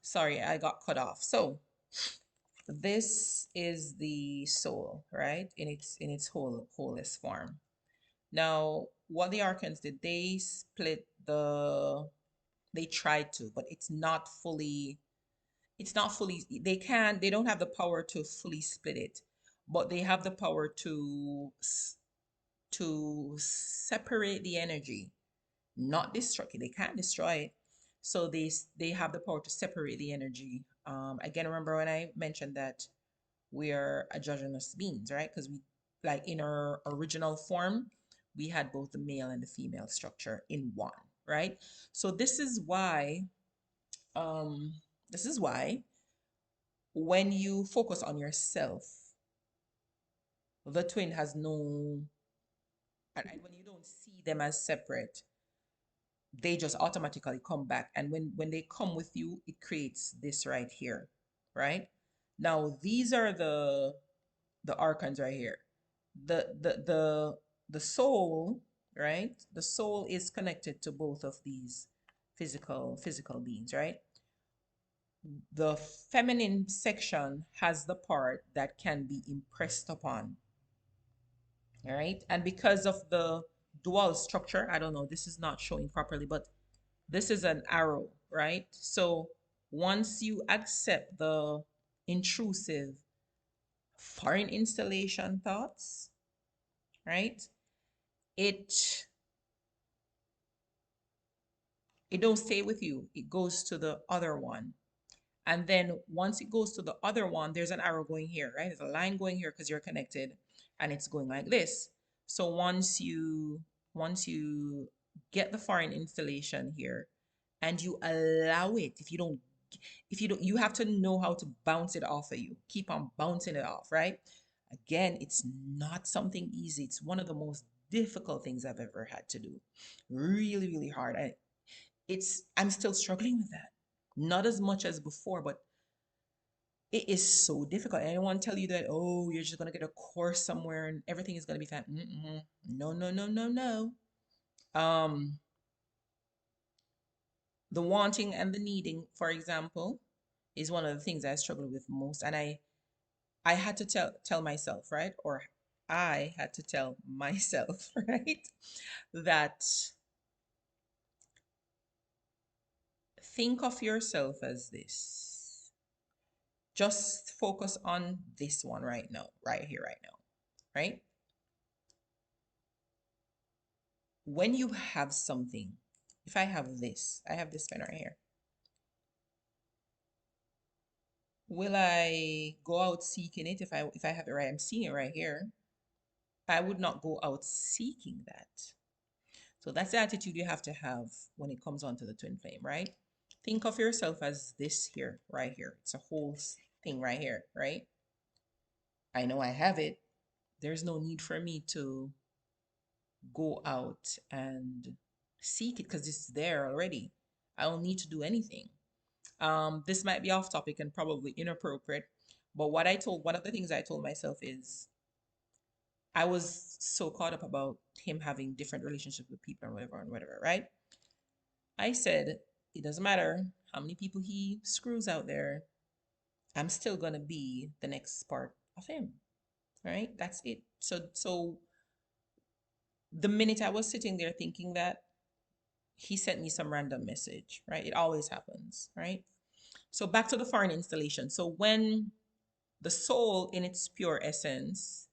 Sorry, I got cut off. So this is the soul, right? In its wholest form. Now, what the archons did, they split they tried to, but it's not fully, they don't have the power to fully split it, but they have the power to separate the energy, not destroy it. They can't destroy it. So they have the power to separate the energy. Again, remember when I mentioned that we are androgynous beings, right? Because we, like in our original form, we had both the male and the female structure in one, right? So um, this is why when you focus on yourself, the twin has no, and when you don't see them as separate, they just automatically come back. And when they come with you, it creates this right here, right? Now these are the archons right here. The soul, right? The soul is connected to both of these physical beings, right? The feminine section has the part that can be impressed upon, all right? And because of the dual structure, I don't know, this is not showing properly, but this is an arrow, right? So once you accept the intrusive foreign installation thoughts, right? It it don't stay with you. It goes to the other one. And then once it goes to the other one, there's an arrow going here, right? There's a line going here because you're connected and it's going like this. So once you get the foreign installation here and you allow it, if you don't you have to know how to bounce it off of you. Keep on bouncing it off, right? Again, it's not something easy. It's one of the most difficult things I've ever had to do. Really, really hard. I'm still struggling with that. Not as much as before, but it is so difficult. And I don't want to tell you that, oh, you're just gonna get a course somewhere and everything is gonna be fine. Mm-mm. No, no, no, no, no. Um, the wanting and the needing, for example, is one of the things I struggle with most. And I had to tell myself, right? Or I had to tell myself, right? That think of yourself as this. Just focus on this one right now, right here, right now, right? When you have something, if I have this pen right here. Will I go out seeking it if I have it right? I'm seeing it right here. I would not go out seeking that. So that's the attitude you have to have when it comes onto the twin flame, right? Think of yourself as this here, right here. It's a whole thing right here, right? I know I have it. There's no need for me to go out and seek it because it's there already. I don't need to do anything. This might be off topic and probably inappropriate, but one of the things I told myself is I was so caught up about him having different relationships with people and whatever, right? I said, it doesn't matter how many people he screws out there, I'm still gonna be the next part of him, right? That's it. So the minute I was sitting there thinking that, he sent me some random message, right? It always happens, right? So back to the foreign installation. So when the soul in its pure essence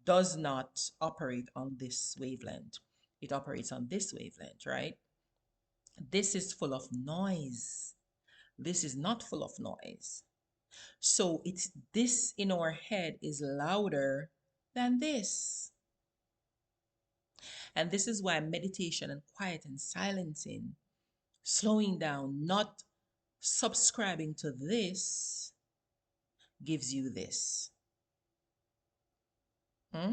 does not operate on this wavelength, it operates on this wavelength, right? This is full of noise. This is not full of noise. So it's this in our head is louder than this. And this is why meditation and quiet and silencing, slowing down, not subscribing to this, gives you this. Hmm?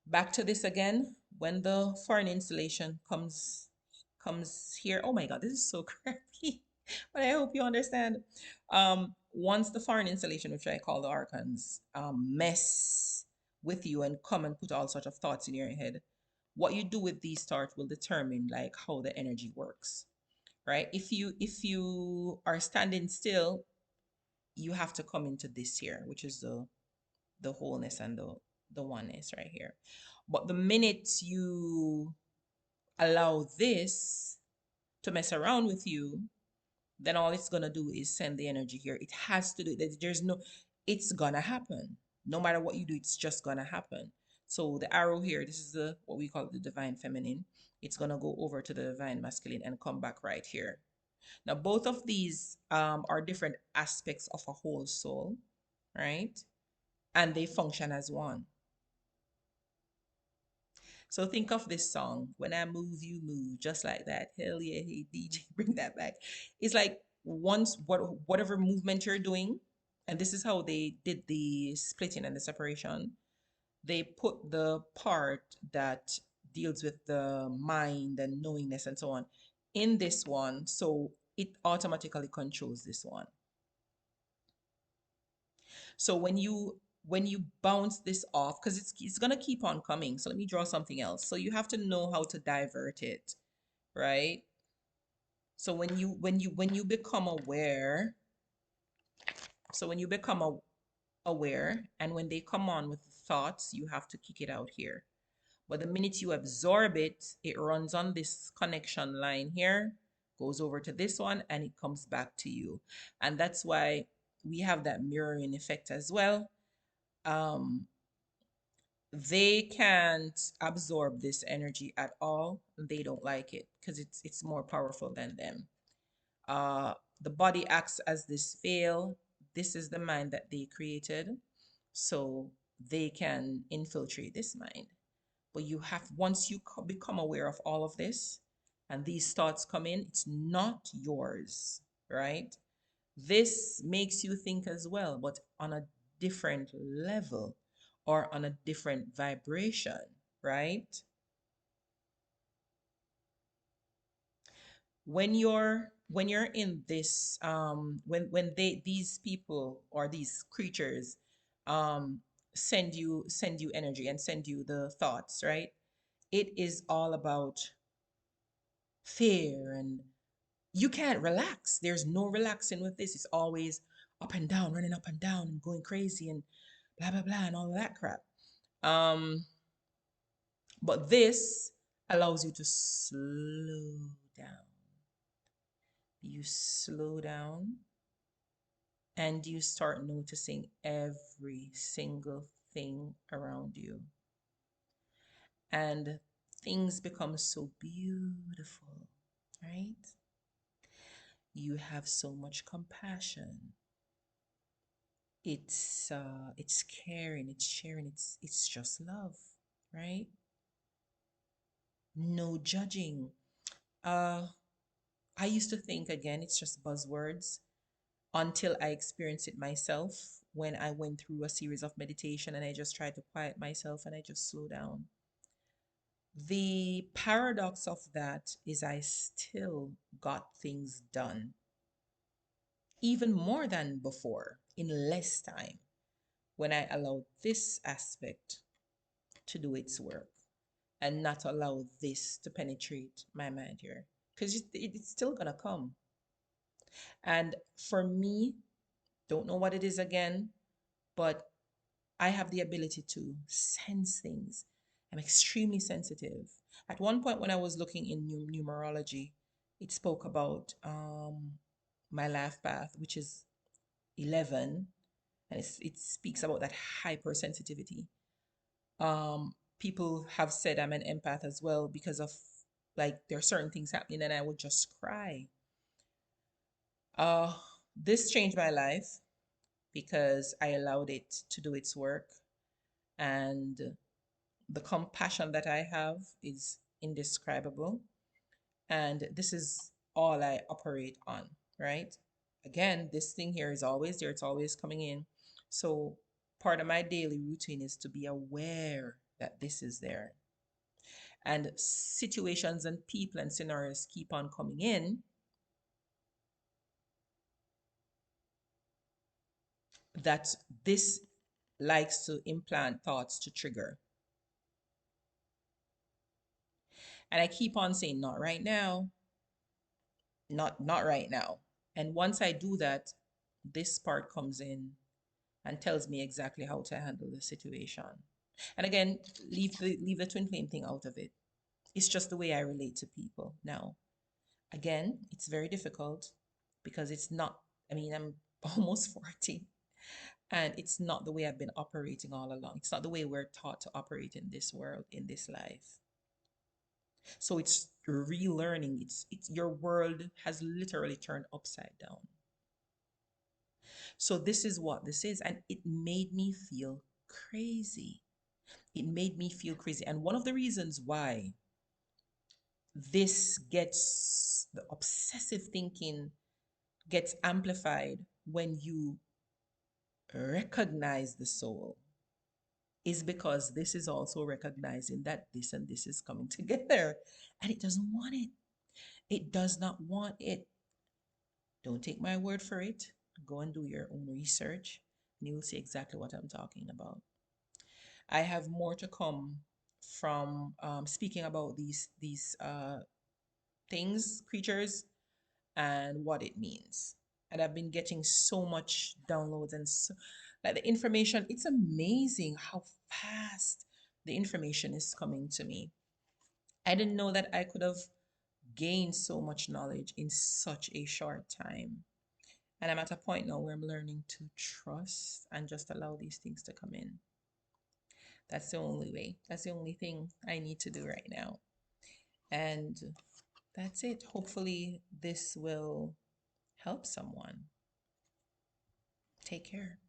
Back to this again. When the foreign installation comes here. Oh my God, this is so crappy. But I hope you understand. Once the foreign installation, which I call the archons, mess with you and come and put all sorts of thoughts in your head, what you do with these thoughts will determine like how the energy works, right? If you are standing still, you have to come into this here, which is the wholeness and the oneness right here. But the minute you allow this to mess around with you, then all it's gonna do is send the energy here. It has to do. There's no. It's gonna happen. No matter what you do, it's just gonna happen. So the arrow here, this is the what we call the divine feminine. It's gonna go over to the divine masculine and come back right here. Now both of these are different aspects of a whole soul, right? And they function as one. So think of this song, When I Move, You Move, just like that. Hell yeah, hey DJ, bring that back. It's like once whatever movement you're doing, and this is how they did the splitting and the separation. They put the part that deals with the mind and knowingness and so on in this one, so it automatically controls this one. So when you bounce this off, because it's gonna keep on coming. So let me draw something else. So you have to know how to divert it, right? So when you become aware, so when you become aware, and when they come on with thoughts, you have to kick it out here. But the minute you absorb it, it runs on this connection line here, goes over to this one, and it comes back to you. And that's why we have that mirroring effect as well. Um, they can't absorb this energy at all. They don't like it because it's more powerful than them. Uh, the body acts as this veil. This is the mind that they created, so they can infiltrate this mind. But you have once you become aware of all of this, and these thoughts come in, it's not yours, right? This makes you think as well, but on a different level or on a different vibration, right? When you're in this when they these people or these creatures um send you energy and send you the thoughts, right? It is all about fear, and you can't relax. There's no relaxing with this. It's always up and down, running up and down and going crazy and blah blah blah and all of that crap. Um, but this allows you to slow down. You slow down and you start noticing every single thing around you. And things become so beautiful, right? You have so much compassion. It's caring, it's sharing, it's just love, right? No judging. Uh I used to think, again, it's just buzzwords until I experienced it myself when I went through a series of meditation and I just tried to quiet myself and I just slow down. The paradox of that is I still got things done, even more than before, in less time when I allowed this aspect to do its work and not allow this to penetrate my mind here. Because it's still going to come. And for me, don't know what it is again, but I have the ability to sense things. I'm extremely sensitive. At one point, when I was looking in numerology, it spoke about my life path, which is 11, and it speaks about that hypersensitivity. People have said I'm an empath as well because of, like, there are certain things happening and I would just cry. Uh, this changed my life because I allowed it to do its work, and the compassion that I have is indescribable. And this is all I operate on, right? Again, this thing here is always there, it's always coming in. So part of my daily routine is to be aware that this is there. And situations and people and scenarios keep on coming in that this likes to implant thoughts to trigger. And I keep on saying, not right now, not right now. And once I do that, this part comes in and tells me exactly how to handle the situation. And again, leave the twin flame thing out of it. It's just the way I relate to people now. Again, it's very difficult because it's not, I mean, I'm almost 40 and it's not the way I've been operating all along. It's not the way we're taught to operate in this world, in this life. So it's relearning. It's your world has literally turned upside down. So this is what this is. And it made me feel crazy. It made me feel crazy. And one of the reasons why this gets the obsessive thinking gets amplified when you recognize the soul is because this is also recognizing that this and this is coming together and it doesn't want it. It does not want it. Don't take my word for it. Go and do your own research and you will see exactly what I'm talking about. I have more to come from speaking about these things, creatures, and what it means. And I've been getting so much downloads and so, like the information, it's amazing how fast the information is coming to me. I didn't know that I could have gained so much knowledge in such a short time. And I'm at a point now where I'm learning to trust and just allow these things to come in. That's the only way. That's the only thing I need to do right now. And that's it. Hopefully, this will help someone. Take care.